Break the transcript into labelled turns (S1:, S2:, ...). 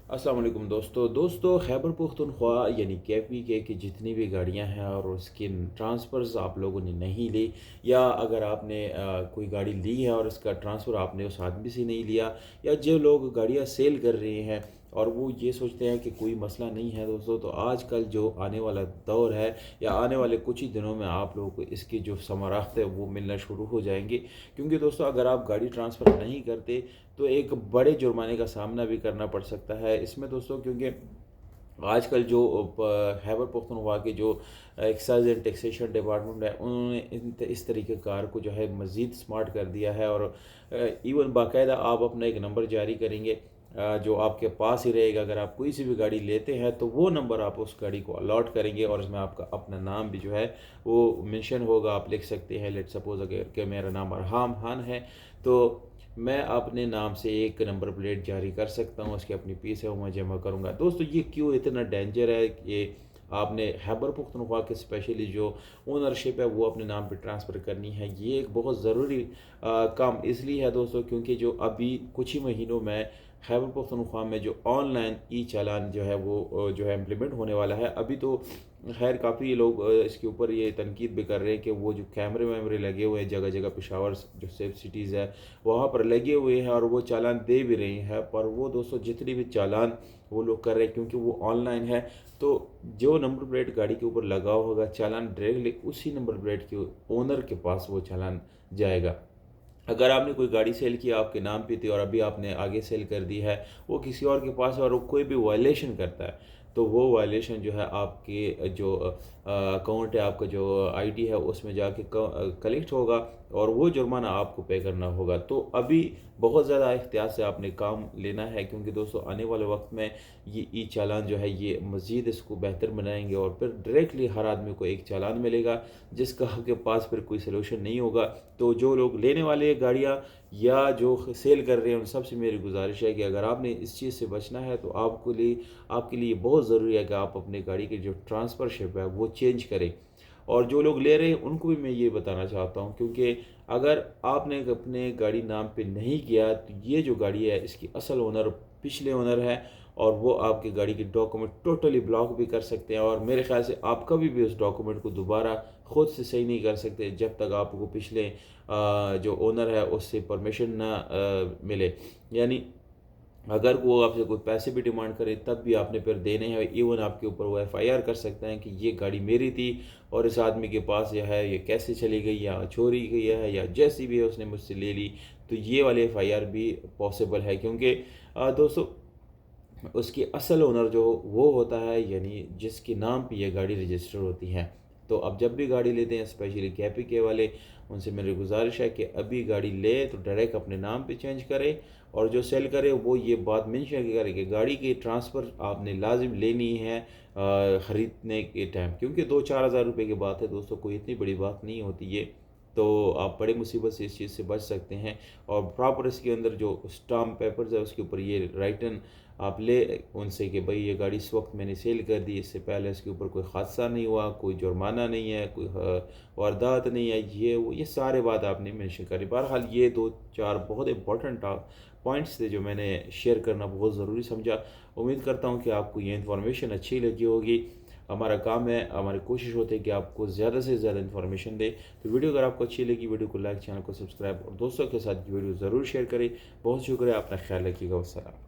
S1: अस्सलाम वालेकुम दोस्तों खैबर पुख्तनख्वा यानी KPK की जितनी भी गाड़ियां हैं और उसके ट्रांसफ़र्स आप लोगों ने नहीं ली, या अगर आपने कोई गाड़ी ली है और इसका ट्रांसफ़र आपने उस आदमी से नहीं लिया, या जो लोग गाड़ियां सेल कर रहे हैं और वो ये सोचते हैं कि कोई मसला नहीं है दोस्तों, तो आजकल जो आने वाला दौर है या आने वाले कुछ ही दिनों में आप लोगों को इसकी जो समाराहत है वो मिलना शुरू हो जाएंगे। क्योंकि दोस्तों अगर आप गाड़ी ट्रांसफ़र नहीं करते तो एक बड़े जुर्माने का सामना भी करना पड़ सकता है इसमें दोस्तों। क्योंकि आजकल जो खैबर पख्तूनख्वा के जो एक्साइज एंड टैक्सेशन डिपार्टमेंट है, उन्होंने इस तरीके कार को जो है मज़ीद स्मार्ट कर दिया है। और इवन बाकायदा आप अपना एक नंबर जारी करेंगे जो आपके पास ही रहेगा। अगर आप कोई सी भी गाड़ी लेते हैं तो वो नंबर आप उस गाड़ी को अलॉट करेंगे और उसमें आपका अपना नाम भी जो है वो मेंशन होगा। आप लिख सकते हैं, लेट सपोज अगर कि मेरा नाम अरहाम खान है तो मैं अपने नाम से एक नंबर प्लेट जारी कर सकता हूँ, उसकी अपनी फ़ीस है वो मैं जमा करूँगा। दोस्तों ये क्यों इतना डेंजर है कि आपने खैबर पुख्तनख्वा के स्पेशली जो ओनरशिप है वो अपने नाम पे ट्रांसफ़र करनी है। ये एक बहुत ज़रूरी काम इसलिए है दोस्तों, क्योंकि जो अभी कुछ ही महीनों में खैबर पख्तनख्वा में जो ऑनलाइन ई चालान जो है वो जो है इम्प्लीमेंट होने वाला है। अभी तो खैर काफ़ी लोग इसके ऊपर ये तनकीद भी कर रहे हैं कि वो जो कैमरे वैमरे लगे हुए हैं जगह जगह, पेशावर जो सेफ सिटीज़ है वहाँ पर लगे हुए हैं और वो चालान दे भी रहे हैं। पर वो दोस्तों जितनी भी चालान वो लोग कर रहे हैं, क्योंकि वो ऑनलाइन है, तो जो नंबर प्लेट गाड़ी के ऊपर लगा होगा चालान डायरेक्टली उसी नंबर प्लेट के ओनर के पास वो चालान जाएगा। अगर आपने कोई गाड़ी सेल की आपके नाम पे थी और अभी आपने आगे सेल कर दी है वो किसी और के पास है और वो कोई भी वायलेशन करता है, तो वो वायलेशन जो है आपके जो अकाउंट है, आपका जो आईडी है उसमें जाके कलेक्ट होगा और वो जुर्माना आपको पे करना होगा। तो अभी बहुत ज़्यादा एहतियात से आपने काम लेना है, क्योंकि दोस्तों आने वाले वक्त में ये ई चालान जो है ये मज़ीद इसको बेहतर बनाएंगे और फिर डायरेक्टली हर आदमी को एक चालान मिलेगा जिसका आपके पास फिर कोई सलूशन नहीं होगा। तो जो लोग लेने वाले गाड़ियाँ या जो सेल कर रहे हैं उन सबसे मेरी गुजारिश है कि अगर आपने इस चीज़ से बचना है तो आपके लिए बहुत ज़रूरी है कि आप अपनी गाड़ी की जो ट्रांसफ़रशिप है वो चेंज करें। और जो लोग ले रहे हैं उनको भी मैं ये बताना चाहता हूँ, क्योंकि अगर आपने अपने गाड़ी नाम पे नहीं किया तो ये जो गाड़ी है इसकी असल ओनर पिछले ओनर है और वो आपकी गाड़ी के डॉक्यूमेंट टोटली ब्लॉक भी कर सकते हैं। और मेरे ख्याल से आप कभी भी उस डॉक्यूमेंट को दोबारा ख़ुद से सही नहीं कर सकते जब तक आपको पिछले जो ओनर है उससे परमिशन ना मिले। यानी अगर वो आपसे कोई पैसे भी डिमांड करे तब भी आपने फिर देने हैं। इवन आपके ऊपर वो FIR कर सकते हैं कि ये गाड़ी मेरी थी और इस आदमी के पास यह है, ये कैसे चली गई या चोरी गई है या जैसी भी है उसने मुझसे ले ली। तो ये वाले FIR भी पॉसिबल है, क्योंकि दोस्तों उसकी असल ओनर जो वो होता है यानी जिसके नाम पे ये गाड़ी रजिस्टर होती है। तो अब जब भी गाड़ी लेते हैं स्पेशली KPK वाले, उनसे मेरी गुजारिश है कि अभी गाड़ी ले तो डायरेक्ट अपने नाम पे चेंज करें और जो सेल करे वो ये बात मेंशन करे कि गाड़ी की ट्रांसफ़र आपने लाजिम लेनी है ख़रीदने के टाइम, क्योंकि 2-4 हज़ार रुपये की बात है दोस्तों, कोई इतनी बड़ी बात नहीं होती ये। तो आप बड़ी मुसीबत से इस चीज़ से बच सकते हैं। और प्रॉपर इसके अंदर जो स्टाम्प पेपर्स है उसके ऊपर ये राइटन आप ले उनसे कि भाई ये गाड़ी इस वक्त मैंने सेल कर दी, इससे पहले इसके ऊपर कोई हादसा नहीं हुआ, कोई जुर्माना नहीं है, कोई वारदात नहीं है, ये वो ये सारे बात आपने मेंशन करी। बहरहाल ये 2-4 बहुत इंपॉर्टेंट पॉइंट्स थे जो मैंने शेयर करना बहुत ज़रूरी समझा। उम्मीद करता हूँ कि आपको ये इन्फॉर्मेशन अच्छी लगी होगी। हमारा काम है, हमारी कोशिश होती है कि आपको ज़्यादा से ज़्यादा इन्फॉर्मेशन दें। तो वीडियो अगर आपको अच्छी लगी वीडियो को लाइक, चैनल को सब्सक्राइब और दोस्तों के साथ वीडियो ज़रूर शेयर करें। बहुत शुक्रिया, अपना ख्याल रखिएगा। वस्सलाम।